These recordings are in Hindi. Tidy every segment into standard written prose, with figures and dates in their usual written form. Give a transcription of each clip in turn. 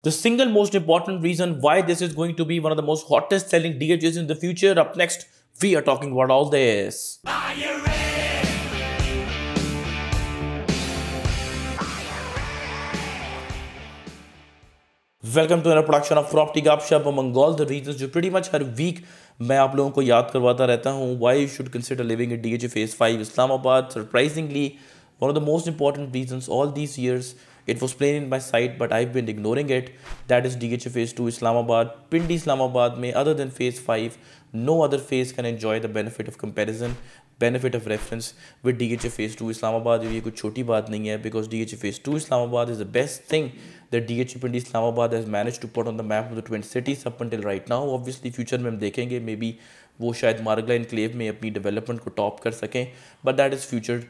The single most important reason why this is going to be one of the most hottest selling DHs in the future. Up next, we are talking about all this. Welcome to production of property गपशप अमंग ऑल द रीजंस जो प्रीटी मच हर वीक मैं आप लोगों को याद करवाता रहता हूँ. Why you should consider living in DHA phase 5 Islamabad. Surprisingly one of the most important reasons all these years it was plain in my sight but I've been ignoring it. That is DHA phase 2 Islamabad. Pindi Islamabad mein other than phase 5 no other phase can enjoy the benefit of comparison, benefit of reference with DHA phase 2 Islamabad. ये कोई छोटी बात नहीं है because DHA phase 2 Islamabad is the best thing that DHA Pindi Islamabad has managed to put on the map of the twin cities up until right now. Obviously future में हम देखेंगे maybe वो शायद मारगला इनक्लेव में अपनी डेवलपमेंट को टॉप कर सकें but that is future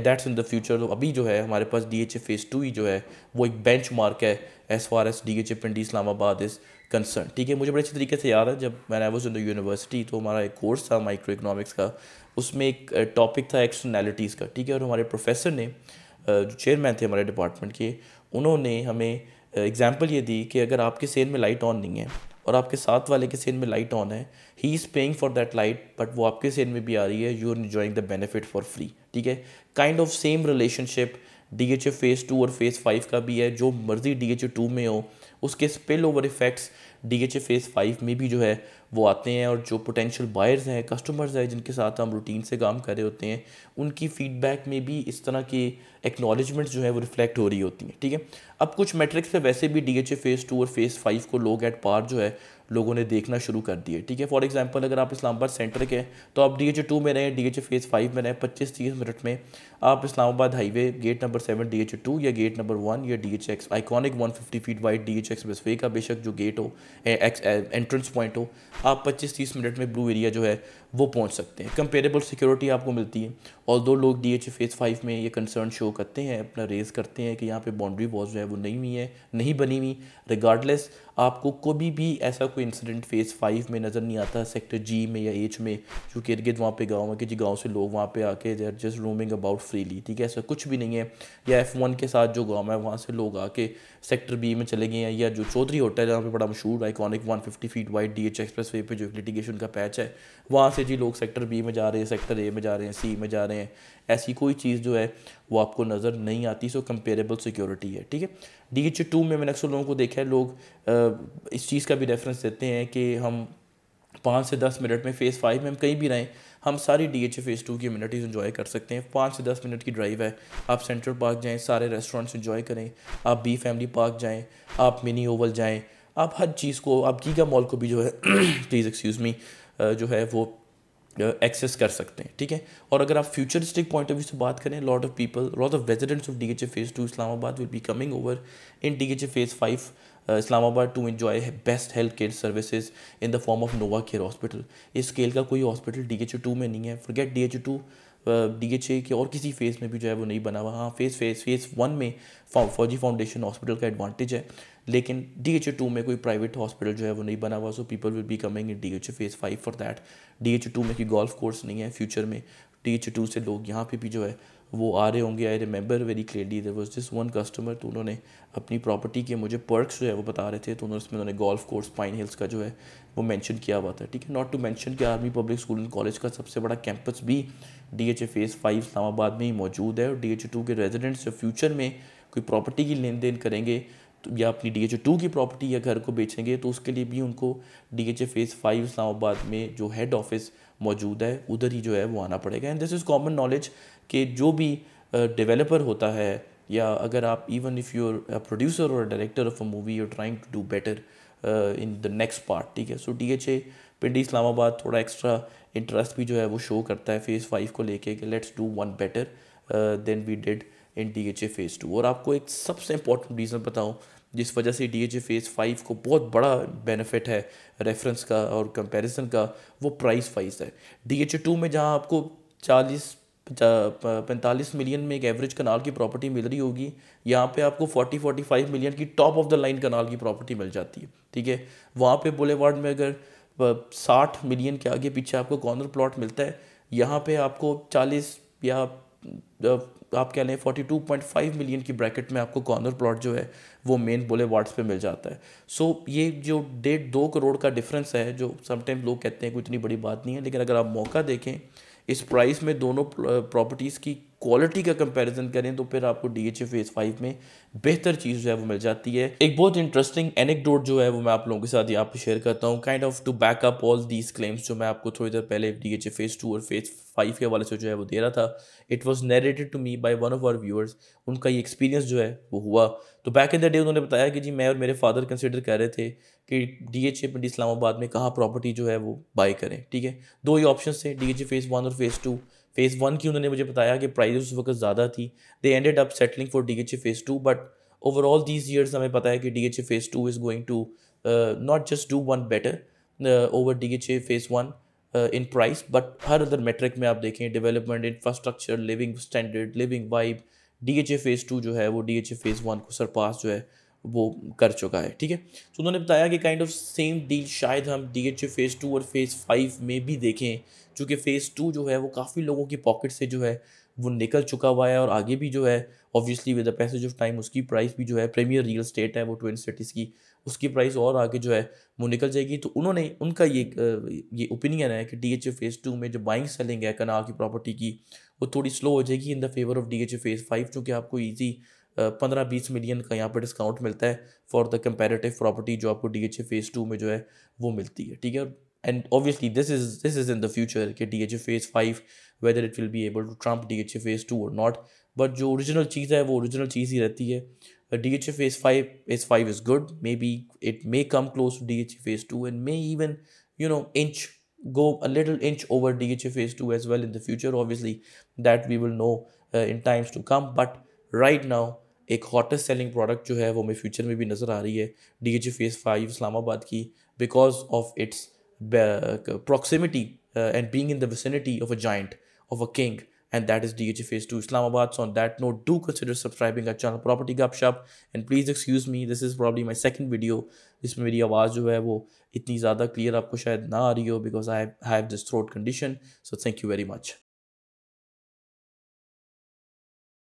that's in the future. तो अभी जो है हमारे पास DHA फेज़ 2 ही जो है वो एक बेंच मार्क है as far as DHA Pindi Islamabad is concern. ठीक है, मुझे बड़े अच्छे तरीके से याद है जब मैंने I was in the university तो हमारा एक कोर्स था माइक्रो इकोनॉमिक्स का. उसमें एक टॉपिक था एक्सटर्नैलिटीज़ का. ठीक है, और हमारे प्रोफेसर ने जो चेयरमैन थे हमारे डिपार्टमेंट के उन्होंने हमें एग्जाम्पल ये दी कि अगर आपके सेल में लाइट ऑन नहीं है और आपके साथ वाले के सेल में लाइट ऑन है, he is paying for that light but वो आपके सेल में भी आ रही है, you are enjoying the benefit for free. ठीक है, kind of same relationship DHA phase 2 और फेज़ 5 का भी है. जो मर्जी DHA 2 में हो उसके spill over effects DHA phase 5 में भी जो है वो आते हैं. और जो पोटेंशियल बायर्स हैं, कस्टमर्स हैं जिनके साथ हम रूटीन से काम कर रहे होते हैं, उनकी फीडबैक में भी इस तरह की एक्नॉलेजमेंट्स जो है वो रिफ्लेक्ट हो रही होती हैं. ठीक है, अब कुछ मेट्रिक्स पे वैसे भी DHA फेज़ 2 और फेज़ 5 को लोग एट पार जो है लोगों ने देखना शुरू कर दिए. ठीक है, फॉर एग्जांपल अगर आप इस्लामाबाद सेंटर के हैं तो आप DHA 2 में रहें, DHA फेज़ 5 में रहें, 25-30 मिनट में आप Islamabad highway gate number 7 DHA 2 या गेट नंबर 1 या DHX iconic 150 feet wide DHX expressway का बेशक जो गेट हो एंट्रेंस पॉइंट हो, आप 25-30 मिनट में ब्लू एरिया जो है वो पहुंच सकते हैं. कंपेरेबल सिक्योरिटी आपको मिलती है. और दो लोग DHA फेज़ 5 में ये कंसर्न शो करते हैं, अपना रेज करते हैं कि यहाँ पे बाउंड्री वॉल जो है वो नहीं बनी हुई. रिगार्डलेस आपको कभी भी ऐसा कोई इंसिडेंट फेज़ 5 में नज़र नहीं आता सेक्टर G में या H में जो कि इर्द गिर्द वहाँ पे गाँव है कि जी गाँव से लोग वहाँ पे आके they are just roaming about freely. ठीक है, ऐसा कुछ भी नहीं है. या F1 के साथ जो गाँव है वहाँ से लोग आके सेक्टर B में चले गए हैं, या जो चौधरी होटल है जहाँ पे बड़ा मशहूर iconic 150 feet wide DHA expressway पे जो लिटिगेशन का पैच है वहाँ से जी लोग सेक्टर B में जा रहे हैं, सेक्टर A में जा रहे हैं, C में जा रहे हैं. ऐसी कोई चीज़ जो है वो आपको नज़र नहीं आती. सो कंपेरेबल सिक्योरिटी है. ठीक है, DHA 2 में मैंने अक्सर लोगों को देखा है लोग इस चीज़ का भी रेफरेंस देते हैं कि हम 5 से 10 मिनट में फेज़ 5 में हम कहीं भी रहें हम सारी DHA फेज़ 2 की अम्यूनिटीज़ इन्जॉय कर सकते हैं. 5 से 10 मिनट की ड्राइव है, आप सेंट्रल पार्क जाएं, सारे रेस्टोरेंट्स इन्जॉय करें, आप बी फैमिली पार्क जाएं, आप मिनी ओवल जाएं, आप हर चीज़ को, आप गीगा मॉल को भी जो है प्लीज़ एक्सक्यूज़ मी जो है वो एक्सेस कर सकते हैं. ठीक है, और अगर आप फ्यूचरिस्टिक पॉइंट ऑफ व्यू से बात करें, lot of residents of DHA phase 2 Islamabad will be coming over in DHA phase 5 Islamabad to enjoy best health care services in the form of Nova care hospital. इस स्केल का कोई हॉस्पिटल DHA 2 में नहीं है. फॉरगेट DHA 2, DHA के और किसी फेज़ में भी जो है वो नहीं बना हुआ. हाँ, फेज़ 1 में फौजी फाउंडेशन हॉस्पिटल का एडवांटेज है, लेकिन DHA 2 में कोई प्राइवेट हॉस्पिटल जो है वो नहीं बना हुआ. So people will be coming in DHA phase 5 for that. DHA 2 में कोई गोल्फ कोर्स नहीं है. फ्यूचर में DHA 2 से लोग यहाँ पे भी जो है वो आ रहे होंगे. I remember very clearly there was this one customer, तो उन्होंने अपनी प्रॉपर्टी के मुझे पर्क्स जो है वो बता रहे थे, तो उन्होंने गोल्फ कोर्स पाइन हिल्स का जो है वो मेंशन किया हुआ था. ठीक है, नॉट टू मेंशन कि army public school and college का सबसे बड़ा कैंपस भी DHA फेज़ 5 इस्लामाबाद में ही मौजूद है. और DHA 2 के रेजिडेंट्स जो फ्यूचर में कोई प्रॉपर्टी की लेन देन करेंगे तो या अपनी DHA 2 की प्रॉपर्टी या घर को बेचेंगे तो उसके लिए भी उनको DHA फेज़ 5 इस्लामाबाद में जो हेड ऑफिस मौजूद है उधर ही जो है वो आना पड़ेगा. And this is common knowledge कि जो भी डेवलपर होता है, या अगर आप even if you are producer और director of a movie you are trying to do better in the next part. ठीक है, सो DHA पिंडी इस्लामाबाद थोड़ा एक्स्ट्रा इंटरेस्ट भी जो है वो शो करता है फेज़ 5 को लेके कि let's do one better than we did in DHA phase 2. और आपको एक सबसे इंपॉर्टेंट रीज़न बताऊँ जिस वजह से DHA फेज़ 5 को बहुत बड़ा बेनिफिट है रेफरेंस का और कंपैरिजन का, वो प्राइस वाइज है. DHA 2 में जहाँ आपको 45 मिलियन में एक एवरेज कनाल की प्रॉपर्टी मिल रही होगी, यहाँ पे आपको 40-45 मिलियन की टॉप ऑफ द लाइन कनाल की प्रॉपर्टी मिल जाती है. ठीक है, वहाँ पे बुलेवार्ड में अगर 60 मिलियन के आगे पीछे आपको कॉर्नर प्लॉट मिलता है, यहाँ पे आपको 40 या आप कह लें 42.5 मिलियन की ब्रैकेट में आपको कॉर्नर प्लॉट जो है वो मेन बुलेवार्ड्स पे मिल जाता है। सो ये जो 1.5-2 करोड़ का डिफरेंस है, जो समटाइम लोग कहते हैं कोई इतनी बड़ी बात नहीं है, लेकिन अगर आप मौका देखें इस प्राइस में दोनों प्रॉपर्टीज़ की क्वालिटी का कंपैरिजन करें तो फिर आपको DHA फेज़ 5 में बेहतर चीज़ जो है वो मिल जाती है। एक बहुत इंटरेस्टिंग एनेक्डोट जो है वो मैं आप लोगों के साथ यहाँ पे शेयर करता हूँ, kind of to back up all these claims जो मैं आपको थोड़ी देर पहले DHA फेज़ 2 और फेज़ 5 के हवाले से जो है वो दे रहा था। It was narrated to me by one of our viewers. उनका ये एक्सपीरियंस जो है वो हुआ। तो बैक इन द डे उन्होंने बताया कि जी मैं और मेरे फादर कंसिडर कर रहे थे कि DHA पिंडी इस्लामाबाद में कहाँ प्रॉपर्टी जो है वो बाई करें। ठीक है, दो ही ऑप्शन थे, DHA फेज़ 1 और फेज़ 2। फेज़ 1 की उन्होंने मुझे बताया कि प्राइस उस वक्त ज़्यादा थी, they ended up settling for DHA phase 2, but overall these years हमें पता है कि DHA phase 2 is going to not just do one better over DHA phase 1 in price, but हर अदर मेट्रिक में आप देखें, development, infrastructure, living standard, living vibe, DHA phase 2 जो है वो DHA फेज़ 1 को सरपास जो है वो कर चुका है। ठीक है, तो उन्होंने बताया कि काइंड ऑफ सेम डील शायद हम DHA फेज़ 2 और फेज़ 5 में भी देखें, चूँकि फेज़ 2 जो है वो काफ़ी लोगों की पॉकेट से जो है वो निकल चुका हुआ है और आगे भी जो है obviously with the passage of time उसकी प्राइस भी जो है, प्रीमियर रियल स्टेट है वो ट्विन सिटीज़ की, उसकी प्राइस और आगे जो है वो निकल जाएगी। तो उन्होंने उनका ये ओपिनियन है कि DHA फेज़ 2 में जो बाइंग सेलिंग है कनाल की प्रॉपर्टी की वो थोड़ी स्लो हो जाएगी in the favour of DHA phase 5, चूँकि आपको ईजी 15-20 मिलियन का यहाँ पर डिस्काउंट मिलता है फॉर द कंपैरेटिव प्रॉपर्टी जो आपको DHA फेज़ 2 में जो है वो मिलती है। ठीक है, and obviously this is in the future कि DHA phase 5 whether it will be able to trump DHA phase 2 और नॉट, बट जो ओरिजिनल चीज़ है वो ओरिजिनल चीज़ ही रहती है। DHA phase 5 is good, maybe it may come close to DHA phase 2 and may even go a little inch over DHA phase 2 as well in the future. Obviously that we will know in times to come, but right now एक हॉटेस्ट सेलिंग प्रोडक्ट जो है वो हमें फ्यूचर में भी नज़र आ रही है DHA फेज़ 5 इस्लामाबाद की, because of its proximity and being in the vicinity of a giant, of a king, and that is DHA Phase 2 Islamabad. So on that note, do consider subscribing our channel Property Gupshup, and please excuse me, this is probably my second video जिसमें मेरी आवाज़ जो है वो इतनी ज़्यादा क्लियर आपको शायद ना आ रही हो, because I have this throat condition. So thank you very much.